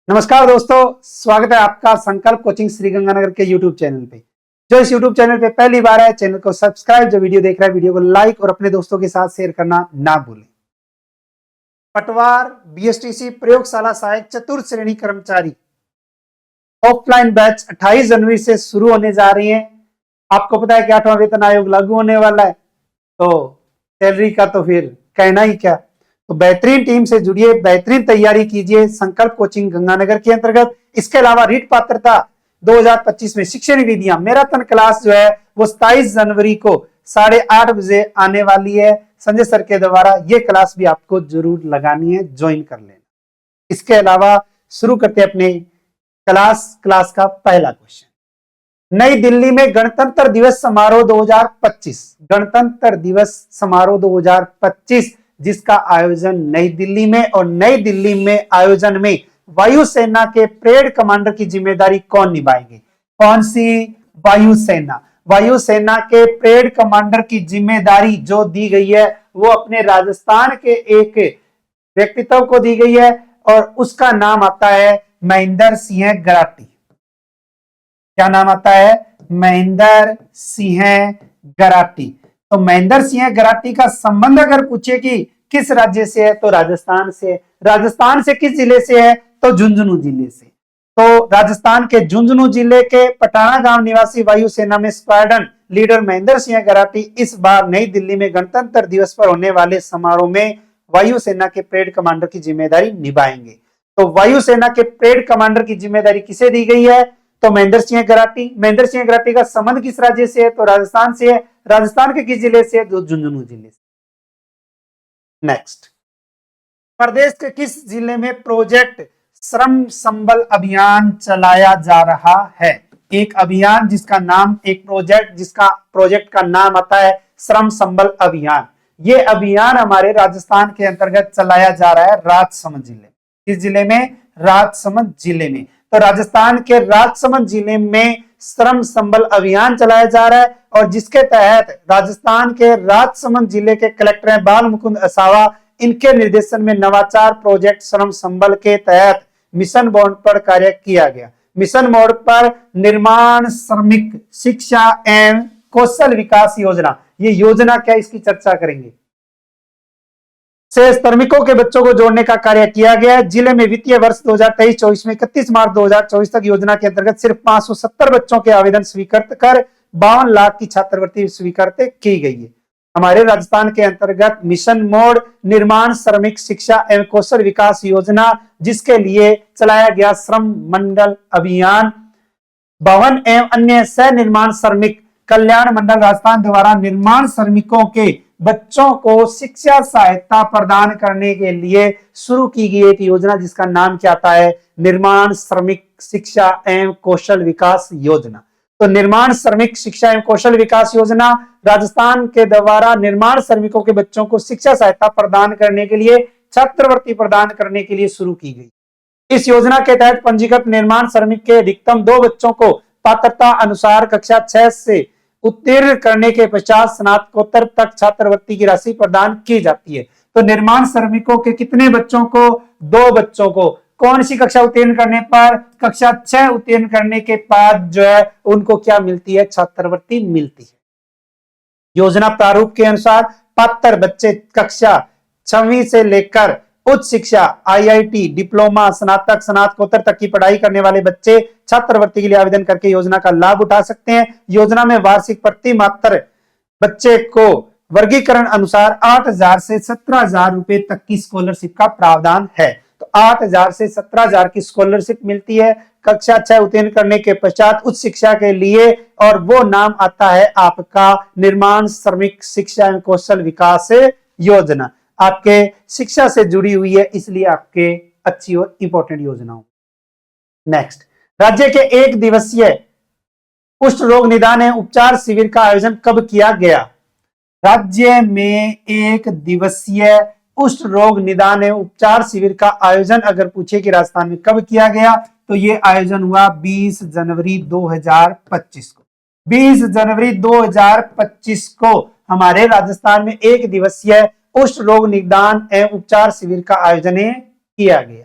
नमस्कार दोस्तों, स्वागत है आपका संकल्प कोचिंग श्री गंगानगर के यूट्यूब चैनल पे। जो इस यूट्यूब चैनल पे पहली बार है, चैनल को सब्सक्राइब, जो वीडियो देख रहा है वीडियो को लाइक और अपने दोस्तों के साथ शेयर करना ना भूलें। पटवार बीएसटीसी प्रयोगशाला सहायक चतुर्थ श्रेणी कर्मचारी ऑफलाइन बैच 28 जनवरी से शुरू होने जा रही है। आपको पता है कि 8वां वेतन आयोग लागू होने वाला है, तो सैलरी का तो फिर कहना ही क्या। तो बेहतरीन टीम से जुड़िए, बेहतरीन तैयारी कीजिए संकल्प कोचिंग गंगानगर के अंतर्गत। इसके अलावा रीट पात्रता 2025 में शिक्षण विधियां मैराथन क्लास जो है वो 27 जनवरी को 8:30 बजे आने वाली है संजय सर के द्वारा। ये क्लास भी आपको जरूर लगानी है, ज्वाइन कर लेना। इसके अलावा शुरू करते हैं अपने क्लास का पहला क्वेश्चन। नई दिल्ली में गणतंत्र दिवस समारोह 2025, गणतंत्र दिवस समारोह 2025 जिसका आयोजन नई दिल्ली में, और नई दिल्ली में आयोजन में वायुसेना के परेड कमांडर की जिम्मेदारी कौन निभाएंगे? कौन सी वायुसेना? वायुसेना के परेड कमांडर की जिम्मेदारी जो दी गई है वो अपने राजस्थान के एक व्यक्तित्व को दी गई है और उसका नाम आता है महेंद्र सिंह गराटी। क्या नाम आता है? महेंद्र सिंह गराटी। तो महेंद्र सिंह गराटी का संबंध अगर पूछे कि किस राज्य से है, तो राजस्थान से। राजस्थान से किस जिले से है? तो झुंझुनू जिले से। तो राजस्थान के झुंझुनू जिले के पटाना गांव निवासी वायुसेना में स्क्वाड्रन लीडर महेंद्र सिंह गराटी इस बार नई दिल्ली में गणतंत्र दिवस पर होने वाले समारोह में वायुसेना के परेड कमांडर की जिम्मेदारी निभाएंगे। तो वायुसेना के परेड कमांडर की जिम्मेदारी किसे दी गई है? तो महेंद्र सिंह गराटी। महेंद्र सिंह गराटी का संबंध किस राज्य से है? तो राजस्थान से है। राजस्थान के किस जिले से है? तो झुंझुनू जिले से। नेक्स्ट, प्रदेश के किस जिले में प्रोजेक्ट श्रम संबल अभियान चलाया जा रहा है? एक अभियान जिसका नाम, एक प्रोजेक्ट का नाम आता है श्रम संबल अभियान। ये अभियान हमारे राजस्थान के अंतर्गत चलाया जा रहा है राजसमंद जिले में। किस जिले में? राजसमंद जिले में। तो राजस्थान के राजसमंद जिले में श्रम संबल अभियान चलाया जा रहा है और जिसके तहत राजस्थान के राजसमंद जिले के कलेक्टर हैं बाल मुकुंद असावा। इनके निर्देशन में नवाचार प्रोजेक्ट श्रम संबल के तहत मिशन मोड पर कार्य किया गया। मिशन मोड पर निर्माण श्रमिक शिक्षा एवं कौशल विकास योजना, ये योजना क्या, इसकी चर्चा करेंगे। से श्रमिकों के बच्चों को जोड़ने का कार्य किया गया है। जिले में वित्तीय वर्ष 2023-24 में 31 मार्च 2024 तक योजना के अंतर्गत सिर्फ 570 बच्चों के आवेदन स्वीकृत कर 52 लाख की छात्रवृत्ति स्वीकृत की गई है। हमारे राजस्थान के अंतर्गत मिशन मोड निर्माण श्रमिक शिक्षा एवं कौशल विकास योजना, जिसके लिए चलाया गया श्रम मंडल अभियान, भवन एवं अन्य सह निर्माण श्रमिक कल्याण मंडल राजस्थान द्वारा निर्माण श्रमिकों के बच्चों को शिक्षा सहायता प्रदान करने के लिए शुरू की गई एक योजना जिसका नाम क्या आता है? निर्माण श्रमिक शिक्षा एवं कौशल विकास योजना। तो निर्माण श्रमिक शिक्षा एवं कौशल विकास योजना राजस्थान के द्वारा निर्माण श्रमिकों के बच्चों को शिक्षा सहायता प्रदान करने के लिए, छात्रवृत्ति प्रदान करने के लिए शुरू की गई। इस योजना के तहत पंजीकृत निर्माण श्रमिक के अधिकतम 2 बच्चों को पात्रता अनुसार कक्षा 6 से उत्तीर्ण करने के पश्चात स्नातकोत्तर तक छात्रवृत्ति की राशि प्रदान की जाती है। तो निर्माण श्रमिकों के कितने बच्चों को? 2 बच्चों को। कौन सी कक्षा उत्तीर्ण करने पर? कक्षा 6 उत्तीर्ण करने के बाद जो है उनको क्या मिलती है? छात्रवृत्ति मिलती है। योजना प्रारूप के अनुसार पात्र बच्चे कक्षा 6वीं से लेकर उच्च शिक्षा आईआईटी, डिप्लोमा, स्नातक, स्नातकोत्तर तक की पढ़ाई करने वाले बच्चे छात्रवृत्ति के लिए आवेदन करके योजना का लाभ उठा सकते हैं। योजना में वार्षिक प्रति मात्र बच्चे को वर्गीकरण अनुसार 8,000 से 17,000 रुपए तक की स्कॉलरशिप का प्रावधान है। तो 8,000 से 17,000 की स्कॉलरशिप मिलती है कक्षा 6 उत्तीर्ण करने के पश्चात उच्च शिक्षा के लिए, और वो नाम आता है आपका निर्माण श्रमिक शिक्षा एवं कौशल विकास योजना। आपके शिक्षा से जुड़ी हुई है, इसलिए आपके अच्छी और इंपॉर्टेंट योजनाओं। नेक्स्ट, राज्य के 1 दिवसीय कुष्ठ रोग निदान एवं उपचार शिविर का आयोजन कब किया गया? राज्य में 1 दिवसीय कुष्ठ रोग निदान एवं उपचार शिविर का आयोजन अगर पूछे कि राजस्थान में कब किया गया, तो यह आयोजन हुआ 20 जनवरी 2025 को। 20 जनवरी 2025 को हमारे राजस्थान में 1 दिवसीय कुष्ठ रोग निदान एवं उपचार शिविर का आयोजन किया गया।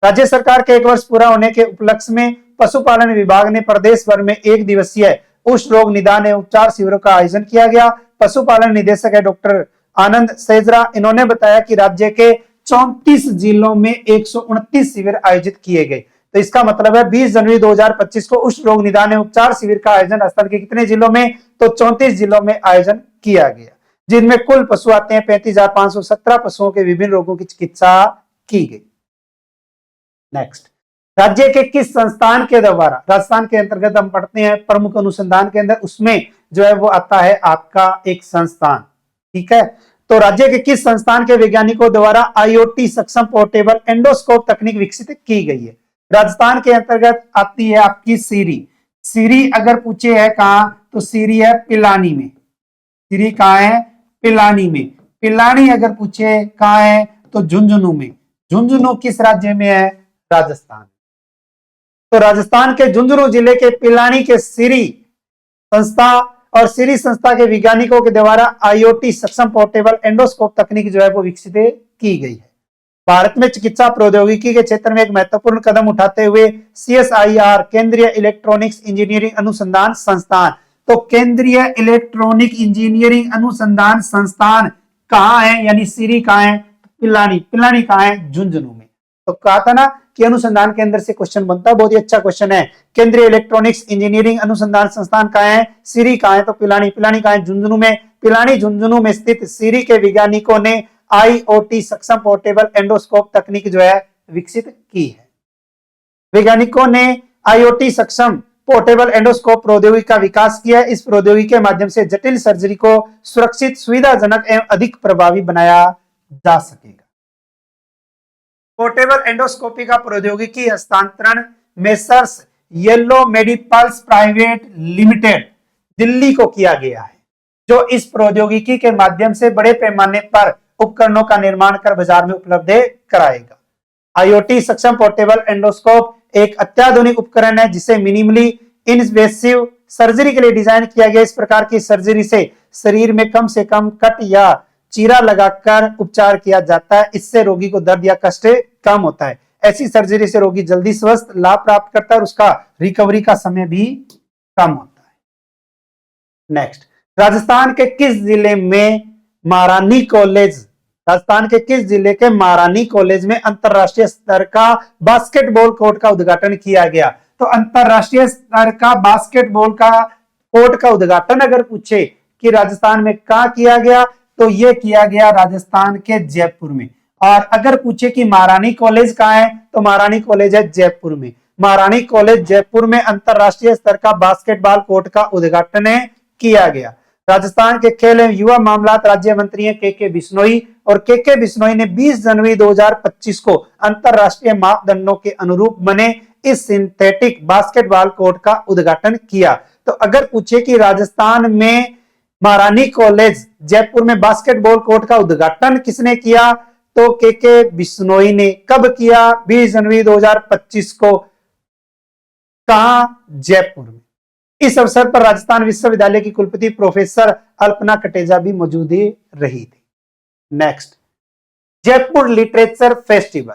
राज्य सरकार के 1 वर्ष पूरा होने के उपलक्ष्य में पशुपालन विभाग ने प्रदेश भर में 1 दिवसीय उष्ण रोग निदान एवं उपचार शिविरों का आयोजन किया गया। पशुपालन निदेशक है डॉक्टर आनंद सेजरा। इन्होंने बताया कि राज्य के 34 जिलों में 129 शिविर आयोजित किए गए। तो इसका मतलब है 20 जनवरी 2025 को उष्ण रोग निदान एवं उपचार शिविर का आयोजन स्थल के कितने जिलों में, तो 34 जिलों में आयोजन किया गया, जिनमें कुल पशु आते हैं 35,517 पशुओं के विभिन्न रोगों की चिकित्सा की गई। नेक्स्ट, राज्य के किस संस्थान के द्वारा, राजस्थान के अंतर्गत हम पढ़ते हैं प्रमुख अनुसंधान केंद्र, उसमें जो है वो आता है आपका एक संस्थान, ठीक है। तो राज्य के किस संस्थान के वैज्ञानिकों द्वारा IoT सक्षम पोर्टेबल एंडोस्कोप तकनीक विकसित की गई है? राजस्थान के अंतर्गत आती है आपकी सीरी। सीरी अगर पूछे है कहां, तो सीरी है पिलानी में। सीरी कहां है? पिलानी में। पिलानी अगर पूछे कहां है, तो झुंझुनू में। झुंझुनू किस राज्य में है? राजस्थान। तो राजस्थान के झुंझुनू जिले के पिलानी के सीरी संस्था और सीरी संस्था के वैज्ञानिकों के द्वारा IoT सक्षम पोर्टेबल एंडोस्कोप तकनीक जो है वो विकसित की गई है। भारत में चिकित्सा प्रौद्योगिकी के क्षेत्र में एक महत्वपूर्ण कदम उठाते हुए CSIR केंद्रीय इलेक्ट्रॉनिक्स इंजीनियरिंग अनुसंधान संस्थान, तो केंद्रीय इलेक्ट्रॉनिक इंजीनियरिंग अनुसंधान संस्थान कहां है, यानी सीरी कहां है? पिलानी। पिलानी कहां है? झुंझुनू में। तो कहा था ना कि अनुसंधान केंद्र से क्वेश्चन बनता है, बहुत ही अच्छा क्वेश्चन है। केंद्रीय इलेक्ट्रॉनिक्स इंजीनियरिंग अनुसंधान संस्थान कहां है? सीरी कहां है? तो पिलानी। पिलानी कहां है? झुंझुनू में। पिलानी झुंझुनू में स्थित सीरी के वैज्ञानिकों ने IoT सक्षम पोर्टेबल एंडोस्कोप तकनीक जो है विकसित की है। वैज्ञानिकों ने IoT सक्षम पोर्टेबल एंडोस्कोप प्रौद्योगिकी का विकास किया है। इस प्रौद्योगिकी के माध्यम से जटिल सर्जरी को सुरक्षित, सुविधाजनक एवं अधिक प्रभावी बनाया जा सकेगा। पोर्टेबल एंडोस्कोपी का प्रौद्योगिकी हस्तांतरण messrs Yellow Medipulse private limited Delhi को किया गया है, जो इस प्रौद्योगिकी के माध्यम से बड़े पैमाने पर उपकरणों का निर्माण कर बाजार में उपलब्ध कराएगा। IoT सक्षम पोर्टेबल एंडोस्कोप एक अत्याधुनिक उपकरण है जिसे मिनिमली इनवेसिव सर्जरी के लिए डिजाइन किया गया। इस प्रकार की सर्जरी से शरीर में कम से कम कट या चीरा लगाकर उपचार किया जाता है। इससे रोगी को दर्द या कष्ट कम होता है। ऐसी सर्जरी से रोगी जल्दी स्वस्थ लाभ प्राप्त करता है और उसका रिकवरी का समय भी कम होता है। नेक्स्ट, राजस्थान के किस जिले में महारानी कॉलेज, राजस्थान के किस जिले के महारानी कॉलेज में अंतरराष्ट्रीय स्तर का बास्केटबॉल कोर्ट का उद्घाटन किया गया? तो अंतरराष्ट्रीय स्तर का बास्केटबॉल का कोर्ट का उद्घाटन अगर पूछे कि राजस्थान में कहां किया गया, तो यह किया गया राजस्थान के जयपुर में। और अगर पूछे कि महारानी कॉलेज कहां है, तो महारानी कॉलेज है जयपुर में। महारानी कॉलेज जयपुर में अंतरराष्ट्रीय स्तर का बास्केटबॉल कोर्ट का उद्घाटन किया गया। राजस्थान के खेल एवं युवा मामलात राज्य मंत्री हैं के बिश्नोई, और के बिश्नोई ने 20 जनवरी 2025 को अंतरराष्ट्रीय मापदंडों के अनुरूप बने इस सिंथेटिक बास्केटबॉल कोर्ट का उद्घाटन किया। तो अगर पूछे कि राजस्थान में महारानी कॉलेज जयपुर में बास्केटबॉल कोर्ट का उद्घाटन किसने किया, तो के बिश्नोई ने। कब किया? 20 जनवरी 2025 को। कहां? जयपुर में। इस अवसर पर राजस्थान विश्वविद्यालय की कुलपति प्रोफेसर अल्पना कटेजा भी मौजूद रही थी। Next, Jaipur literature festival.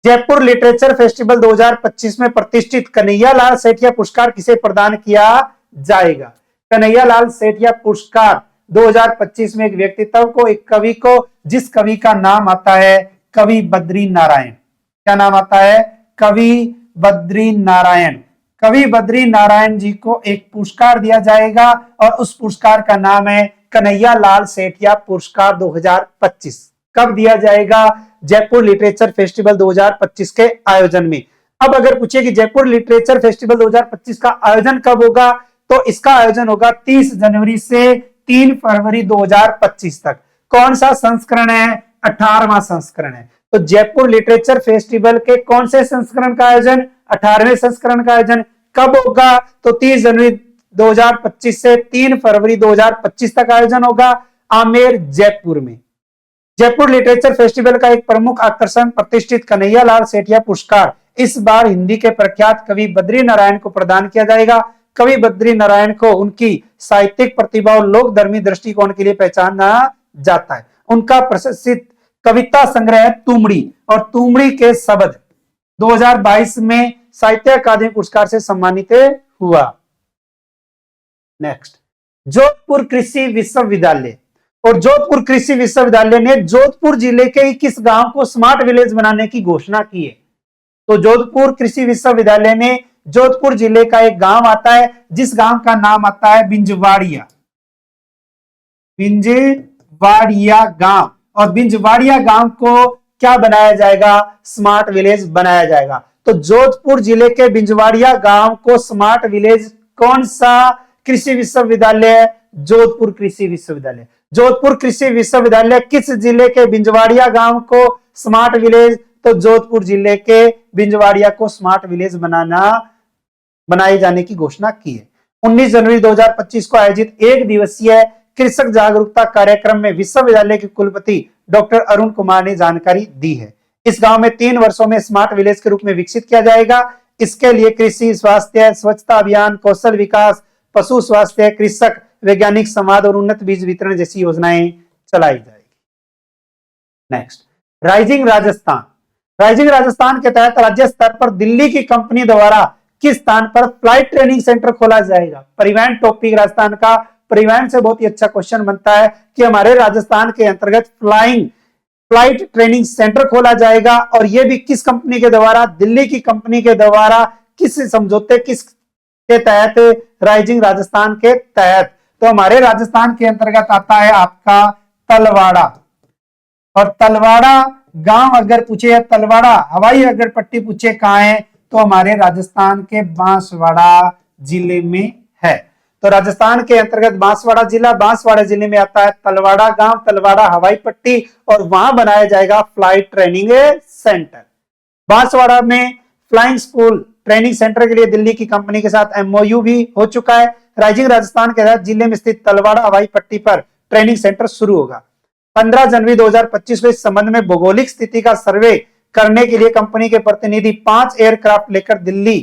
Jaipur literature festival 2025 में प्रतिष्ठित कन्हैयालाल सेठिया पुरस्कार किसे प्रदान किया जाएगा? कन्हैयालाल सेठिया पुरस्कार 2025 में एक व्यक्तित्व को, एक कवि को, जिस कवि का नाम आता है कवि बद्री नारायण। क्या नाम आता है? कवि बद्री नारायण। कवि बद्री नारायण जी को एक पुरस्कार दिया जाएगा और उस पुरस्कार का नाम है कन्हैयालाल सेठिया पुरस्कार 2025। कब दिया जाएगा? जयपुर लिटरेचर फेस्टिवल 2025 के आयोजन में। अब अगर पूछे कि जयपुर लिटरेचर फेस्टिवल 2025 का आयोजन कब होगा, तो इसका आयोजन होगा 30 जनवरी से 3 फरवरी 2025 तक। कौन सा संस्करण है? 18वां संस्करण है। तो जयपुर लिटरेचर फेस्टिवल के कौन से संस्करण का आयोजन? 18वें संस्करण का आयोजन कब होगा? तो 30 जनवरी 2025 से 3 फरवरी 2025 तक आयोजन होगा आमेर जयपुर में। जयपुर लिटरेचर फेस्टिवल का एक प्रमुख आकर्षण प्रतिष्ठित कन्हैयालाल सेठिया पुरस्कार इस बार हिंदी के प्रख्यात कवि बद्री नारायण को प्रदान किया जाएगा। कवि बद्री नारायण को उनकी साहित्यिक प्रतिभा और लोकधर्मी दृष्टिकोण के लिए पहचाना जाता है। उनका प्रसिद्ध कविता संग्रह तुमड़ी और तुमड़ी के शब्द 2022 में साहित्य अकादमी पुरस्कार से सम्मानित हुआ। नेक्स्ट, जोधपुर कृषि विश्वविद्यालय। और जोधपुर कृषि विश्वविद्यालय ने जोधपुर जिले के किस गांव को स्मार्ट विलेज बनाने की घोषणा की है? तो जोधपुर कृषि विश्वविद्यालय ने जोधपुर जिले का एक गांव आता है जिस गांव का नाम आता है बिंजवाड़िया। बिंजवाड़िया गांव, और बिंजवाड़िया गांव को क्या बनाया जाएगा? स्मार्ट विलेज बनाया जाएगा। तो जोधपुर जिले के बिंजवाड़िया गांव को स्मार्ट विलेज कौन सा कृषि विश्वविद्यालय? जोधपुर कृषि विश्वविद्यालय। जोधपुर कृषि विश्वविद्यालय किस जिले के बिंजवाड़िया गांव को स्मार्ट विलेज? तो जोधपुर जिले के बिंजवाड़िया को स्मार्ट विलेज बनाए जाने की घोषणा की है। 19 जनवरी 2025 को आयोजित एक दिवसीय कृषक जागरूकता कार्यक्रम में विश्वविद्यालय के कुलपति डॉक्टर अरुण कुमार ने जानकारी दी है। इस गांव में 3 वर्षों में स्मार्ट विलेज के रूप में विकसित किया जाएगा। इसके लिए कृषि, स्वास्थ्य, स्वच्छता अभियान, कौशल विकास, पशु स्वास्थ्य, कृषक वैज्ञानिक संवाद और उन्नत बीज वितरण जैसी योजनाएं चलाई जाएगी। Next, rising Rajasthan. Rising Rajasthan के तहत राज्य स्तर पर दिल्ली की कंपनी द्वारा किस स्थान पर फ्लाइट ट्रेनिंग सेंटर खोला जाएगा? परिवहन टॉपिक राजस्थान का, परिवहन से बहुत ही अच्छा क्वेश्चन बनता है कि हमारे राजस्थान के अंतर्गत फ्लाइट ट्रेनिंग सेंटर खोला जाएगा। और यह भी किस कंपनी के द्वारा? दिल्ली की कंपनी के द्वारा। किस समझौते के तहत? राइजिंग राजस्थान के तहत। तो हमारे राजस्थान के अंतर्गत आता है आपका तलवाड़ा। और तलवाड़ा गांव अगर पूछे, तलवाड़ा हवाई अगर पट्टी पूछे कहां है, तो हमारे राजस्थान के बांसवाड़ा जिले में है। तो राजस्थान के अंतर्गत बांसवाड़ा जिला, बांसवाड़ा जिले में आता है तलवाड़ा गांव, तलवाड़ा हवाई पट्टी, और वहां बनाया जाएगा फ्लाइट ट्रेनिंग सेंटर। बांसवाड़ा में फ्लाइंग स्कूल ट्रेनिंग सेंटर के लिए दिल्ली की कंपनी के साथ एमओयू भी हो चुका है। राइजिंग राजस्थान के तहत जिले में स्थित तलवाड़ा हवाई पट्टी पर ट्रेनिंग सेंटर शुरू होगा। 15 जनवरी 2025 को इस संबंध में भौगोलिक स्थिति का सर्वे करने के लिए कंपनी के प्रतिनिधि 5 एयरक्राफ्ट लेकर दिल्ली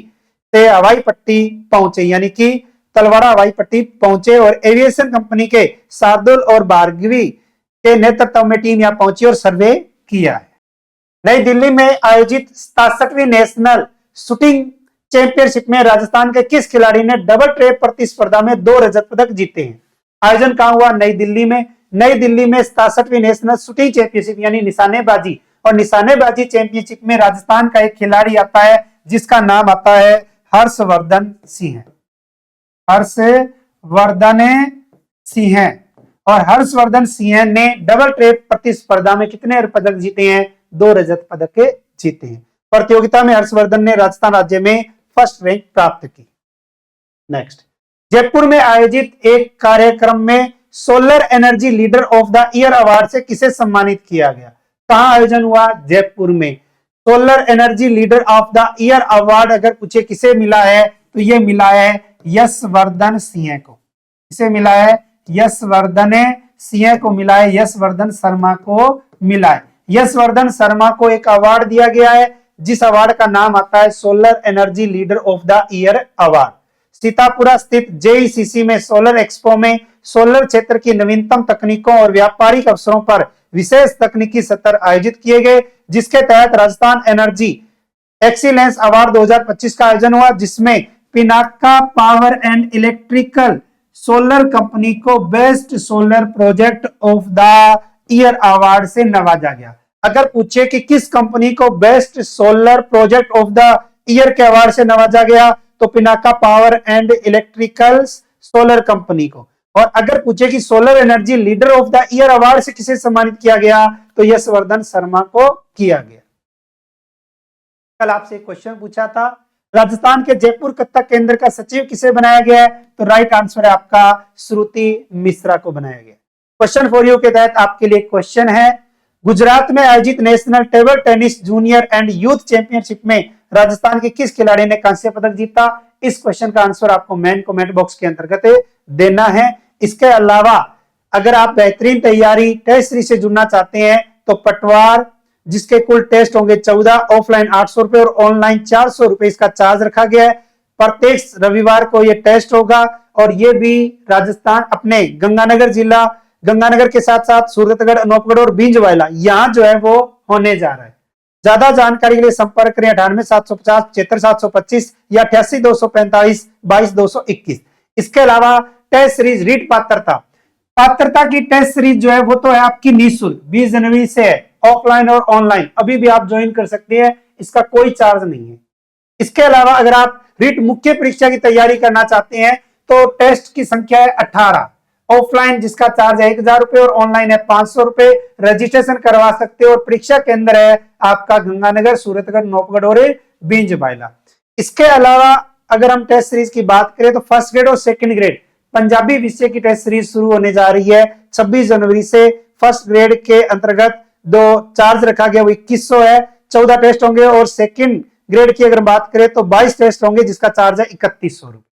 से हवाई पट्टी पहुंचे, यानी कि तलवाड़ा हवाई पट्टी पहुंचे। और एविएशन कंपनी के शार्दुल और भार्गवी के नेतृत्व में टीम यहां पहुंची और सर्वे किया है। नई दिल्ली में आयोजित 67वीं नेशनल शूटिंग चैंपियनशिप में राजस्थान के किस खिलाड़ी ने डबल ट्रैप प्रतिस्पर्धा में 2 रजत पदक जीते हैं? आयोजन कहां हुआ? नई दिल्ली में। नई दिल्ली में 67वीं नेशनल शूटिंग चैंपियनशिप यानी निशानेबाजी, और निशानेबाजी चैंपियनशिप में राजस्थान का एक खिलाड़ी आता है जिसका नाम आता है हर्षवर्धन सिंह। हर्षवर्धन सिंह। और हर्षवर्धन सिंह ने डबल ट्रैप प्रतिस्पर्धा में कितने पदक जीते हैं? 2 रजत पदक जीते हैं। प्रतियोगिता में हर्षवर्धन ने राजस्थान राज्य में फर्स्ट रैंक प्राप्त की। नेक्स्ट, जयपुर में आयोजित एक कार्यक्रम में solar energy leader of the year award से किसे सम्मानित किया गया? कहां आयोजन हुआ? जयपुर में। Solar energy leader of the year award अगर पूछे किसे मिला है, तो यह मिला है यशवर्धन सिंह को। किसे मिला है? यशवर्धन सिंह को मिला है, यशवर्धन शर्मा को मिला है। यशवर्धन शर्मा को एक अवार्ड दिया गया है जिस अवार्ड का नाम आता है solar energy leader of the year award. Sitapura स्थित जेईसीसी में सोलर एक्सपो में सोलर क्षेत्र की नवीनतम तकनीकों और व्यापारिक अवसरों पर विशेष तकनीकी सत्र आयोजित किए गए, जिसके तहत राजस्थान एनर्जी एक्सीलेंस अवार्ड 2025 का आयोजन हुआ, जिसमें Pinaka power and electrical solar company को best solar project of the year award से नवाजा गया। अगर पूछे कि किस कंपनी को best solar project of the year के अवार्ड से नवाजा गया, तो Pinaka power and electrical solar company को। और अगर पूछे कि solar energy leader of the year award से किसे सम्मानित किया गया, तो यशवर्धन शर्मा को किया गया। कल आपसे एक क्वेश्चन पूछा था, राजस्थान के जयपुर कत्था केंद्र का सचिव किसे बनाया गया है, तो राइट आंसर है आपका श्रुति मिश्रा को बनाया गया। क्वेश्चन फॉर यू के तहत आपके लिए क्वेश्चन है, गुजरात में आयोजित national table tennis junior and youth championship में राजस्थान के किस खिलाड़ी ने कांस्य पदक जीता? इस क्वेश्चन का आंसर आपको मेन कमेंट बॉक्स के अंतर्गत देना है। इसके अलावा अगर आप बेहतरीन तैयारी टेस्ट सीरीज से जुड़ना चाहते हैं, तो पटवार जिसके कुल टेस्ट होंगे 14, ऑफलाइन 800 रुपए और ऑनलाइन 400 रुपए इसका चार्ज रखा गया है। प्रत्येक रविवार को यह टेस्ट होगा, और ये भी राजस्थान अपने गंगानगर जिला, गंगानगर के साथ साथ सूरतगढ़, अनूपगढ़ और बींजवाला, यहां जो है वो होने जा रहा है। ज्यादा जानकारी के लिए संपर्क करें 98 750 75 725 या 88 245 22 221। इसके अलावा टेस्ट सीरीज रीट पात्रता की टेस्ट सीरीज जो है वो तो है आपकी निःशुल्क, 20 जनवरी से है, ऑफलाइन और ऑनलाइन अभी भी आप ज्वाइन कर सकते हैं, इसका कोई चार्ज नहीं है। इसके अलावा अगर आप रीट मुख्य परीक्षा की तैयारी करना चाहते हैं तो टेस्ट की संख्या है 18, ऑफलाइन जिसका चार्ज है 1000 रुपए और ऑनलाइन है 500 रुपए। रजिस्ट्रेशन करवा सकते हो और परीक्षा केंद्र है आपका गंगानगर, सूरतगढ़, नौपगढ़ और बींजबाइला। इसके अलावा अगर हम टेस्ट सीरीज की बात करें तो फर्स्ट ग्रेड और सेकंड ग्रेड पंजाबी विषय की टेस्ट सीरीज शुरू होने जा रही है 26 जनवरी से। फर्स्ट ग्रेड के अंतर्गत दो चार्ज रखा गया वो 2100 है, 14 टेस्ट होंगे और सेकंड ग्रेड की अगर बात करें तो 22 टेस्ट होंगे जिसका चार्ज है 3100 रुपए।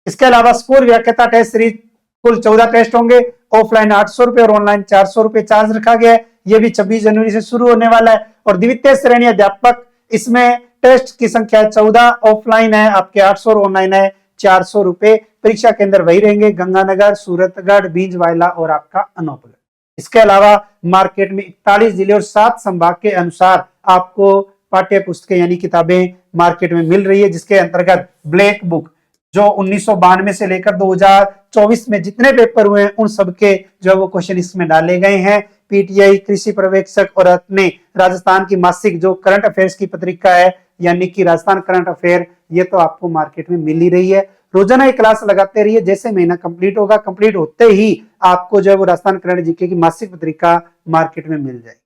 इसके अलावा स्कोर व्याख्याता टेस्ट सीरीज कुल 14 टेस्ट होंगे, ऑफलाइन 800 रुपए और ऑनलाइन 400 रुपए चार्ज रखा गया है, यह भी 26 जनवरी से शुरू होने वाला है। और द्वितीय श्रेणी अध्यापक इसमें टेस्ट की संख्या 14, ऑफलाइन है आपके 800 और ऑनलाइन है 400 रुपए। परीक्षा केंद्र वही रहेंगे गंगानगर, सूरतगढ़, बींजवाइला और आपका अनूपगढ़। इसके अलावा मार्केट में 41 जिले और 7 संभाग के अनुसार आपको पाठ्य पुस्तकें यानी किताबें मार्केट में मिल रही है, जिसके अंतर्गत ब्लैक बुक जो 1992 से लेकर 2024 में जितने पेपर हुए हैं उन सबके जो वो क्वेश्चन इसमें डाले गए हैं। पीटीआई, कृषि पर्यवेक्षक और अपने राजस्थान की मासिक जो करंट अफेयर्स की पत्रिका है यानी कि राजस्थान करंट अफेयर, ये तो आपको मार्केट में मिल ही रही है। रोजाना ये क्लास लगाते रहिए, जैसे महीना कंप्लीट होगा, कंप्लीट होते ही आपको जो है वो राजस्थान करंट जीके की मासिक पत्रिका मार्केट में मिल जाएगी।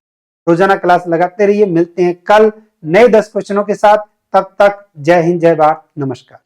रोजाना क्लास लगाते रहिए। मिलते हैं कल नए 10 क्वेश्चनों के साथ, तब तक जय हिंद, जय भारत, नमस्कार।